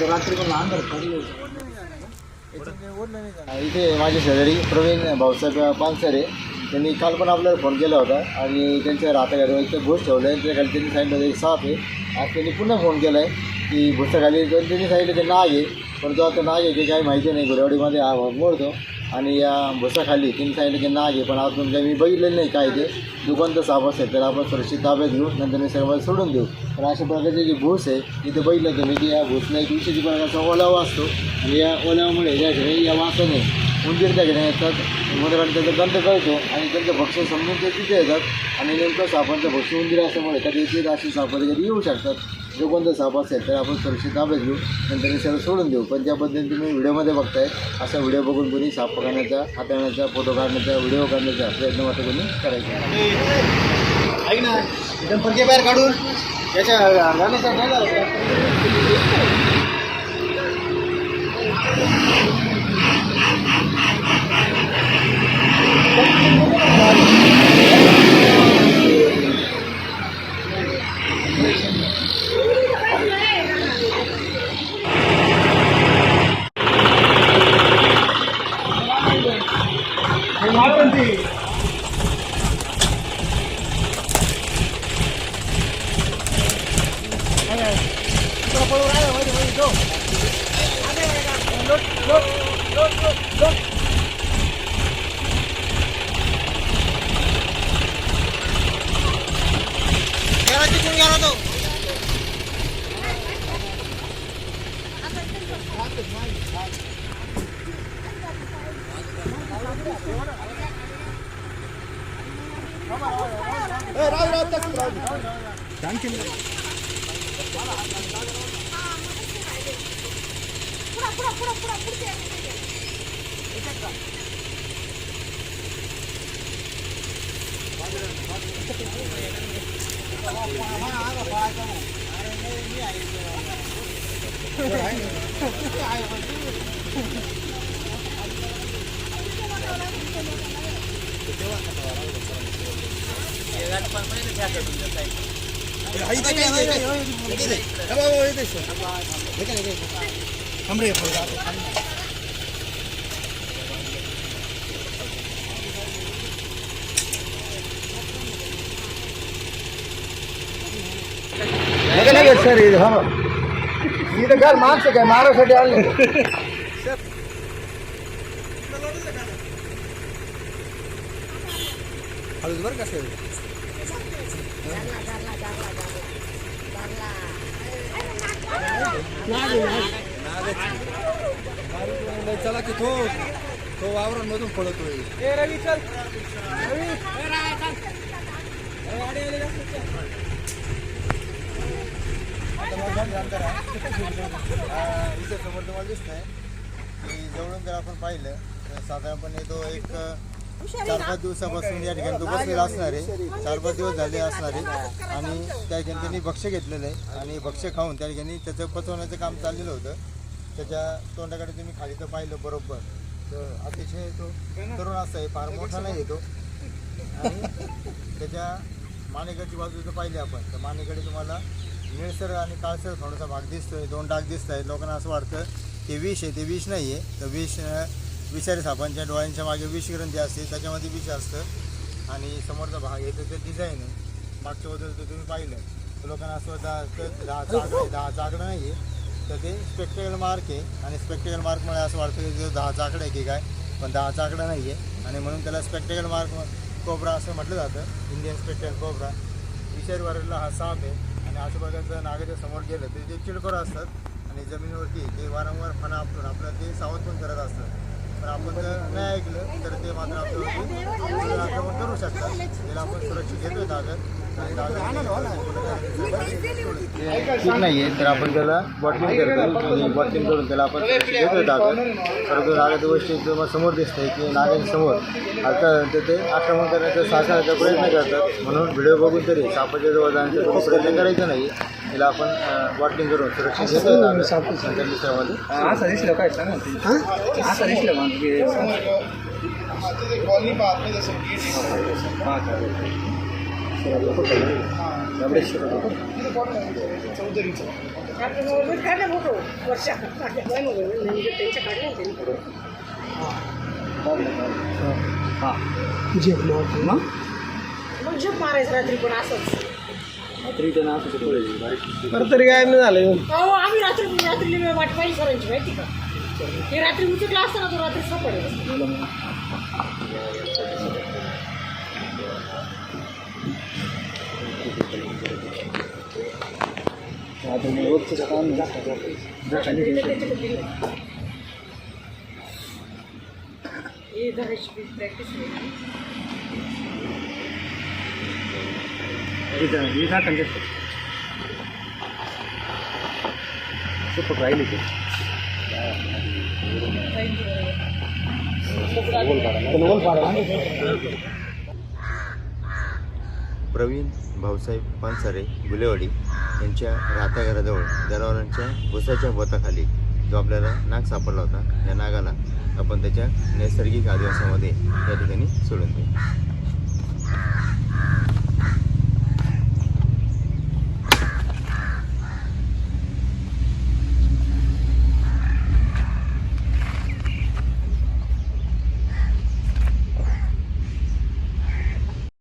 रात्री पण अंधार इथे माझे शेजारी प्रवीण भाऊसाहेब पानसरे त्यांनी काल पण आपल्याला फोन केला होता आणि त्यांच्या राहत्या एक घोष ठेवलं आहे. त्याच्या खाली त्यांनी सांगितलं एक साप आहे. आज त्यांनी पुन्हा फोन केला आहे की भुसाखाली त्यांनी सांगितलं ते नाग आहे, परंतु आता नाग आहे की काही माहिती नाही. घोडेवाडीमध्ये हा मोडतो आणि या भुसाखाली त्यांनी सांगितलं की नाग आहे, पण अजून काही मी बघितलेलं नाही काय ते. दुकान तर साप असेल तर आपण सुरक्षित ताब्यात घेऊ, नंतर मी सगळं सोडून देऊ. पण अशा प्रकारचे जे भूस आहे तिथे बघितलं तुम्ही की या भूसला एक विशेष प्रकारचा ओलावा असतो आणि या ओलावामुळे या वासाने उंदीर त्या घेण्यात येतात. उंदराने त्याचा गंध कळतो आणि त्यांचं भक्ष्य समजून ते तिथे येतात आणि नेमकं सापांचं भक्ष्य उंदीर असल्यामुळे कधी अशी साप कधी येऊ शकतात. जो कोणता साप असेल तर आपण सुरक्षित ताब्यात घेऊ, नंतर मी सगळं सोडून देऊ. पण त्या पद्धतीने तुम्ही व्हिडिओमध्ये बघताय, असा व्हिडिओ बघून कोणी साप पकडण्याचा, हाताळण्याचा, फोटो काढण्याचा, व्हिडिओ काढण्याचा प्रयत्न मात्र कोणी करायचा. ऐक ना, एकदम पडके बाहेर काढून याच्या सर इथं घर माणसं काय मारासाठी आले. हळूच बरं का सर. चला की तो वावरांमधून पडतोय. रवी चल इथे समोर तुम्हाला दिसत आहे की जवळून जर आपण पाहिलं तर साधारणपणे तो एक 4-5 दिवसापासून या ठिकाणी तो बसलेला असणार आहे. 4-5 दिवस झाले असणार आहे आणि त्या ठिकाणी त्यांनी भक्ष्य घेतलेलं आहे आणि भक्ष्य खाऊन त्या ठिकाणी त्याचं पचवण्याचं काम चाललेलं होतं. त्याच्या तोंडाकडे तुम्ही खाली तर पाहिलं बरोबर तर अतिशय तो तरुण असा आहे, फार मोठा नाही येतो. आणि त्याच्या मानेकडची बाजू जर पाहिली आपण तर मानेकडे तुम्हाला निळसर आणि काळसर थोडासा भाग दिसतोय, 2 डाग दिसत आहेत. लोकांना असं वाटतं ते विष आहे, ते विष नाही आहे. तर विषारी सापांच्या डोळ्यांच्या मागे विषग्रंथी असते, त्याच्यामध्ये विष असतं. आणि समोरचा भाग आहे तर ते डिझाईन आहे. मागच्या बाजूला जर तुम्ही पाहिलं तर लोकांना असं वाटतं 10 चाकडं नाही आहे, तर ते स्पेक्टेकल मार्क आहे. आणि स्पेक्टेकल मार्कमुळे असं वाटतं की ते 10 चाकडं आहे की काय, पण 10 चाकडं नाही आहे. आणि म्हणून त्याला स्पेक्टेकल मार्क कोब्रा असं म्हटलं जातं, इंडियन स्पेक्टेकल कोब्रा. विषारी वर्गातला हा साप आहे. आणि आजूबाजूचं नागाच्या समोर गेलं तर ते चिडखोर असतात आणि जमिनीवरती ते वारंवार फणा आपलं आपल्याला ते सावध पण करत असतात. पण आपण जर नाही ऐकलं तर ते मात्र आपल्यावरती आक्रमण करू शकतात. त्याला आपण सुरक्षित घेतोय ताकद ठीक नाही आहे तर आपण त्याला बॉटलिंग करतो आणि बॉटलिंग करून त्याला आपण घेतोय ताकद. परंतु नागाच्या गोष्टी तुम्हाला समोर दिसते की नागाच्या समोर आता ते आक्रमण करण्याचा साहसाचा प्रयत्न करतात. म्हणून व्हिडिओ बघून तरी सापाच्या जवळ जाण्याचा प्रयत्न करायचा नाही. तिला आपण बॉटलिंग करून सुरक्षित घेतो मिश्रामध्ये. असं दिसलं काय सांगा असं दिसलं मग झोप मारायचं रात्री पण असंच. तरी काय नाही झालं अहो आम्ही रात्री वाट पाहिजे सरांची माहिती का. हे रात्री उचकला असताना तो रात्री सापडला. हे धरायची प्रॅक्टिस राहिली प्रवीण भाऊसाहेब पानसरे गुलेवाडी यांच्या राहत्या घराजवळ जनावरांच्या भुसाच्या बोताखाली जो आपल्याला नाग सापडला होता, या नागाला आपण त्याच्या नैसर्गिक आदिवासामध्ये या ठिकाणी सोडून देऊ.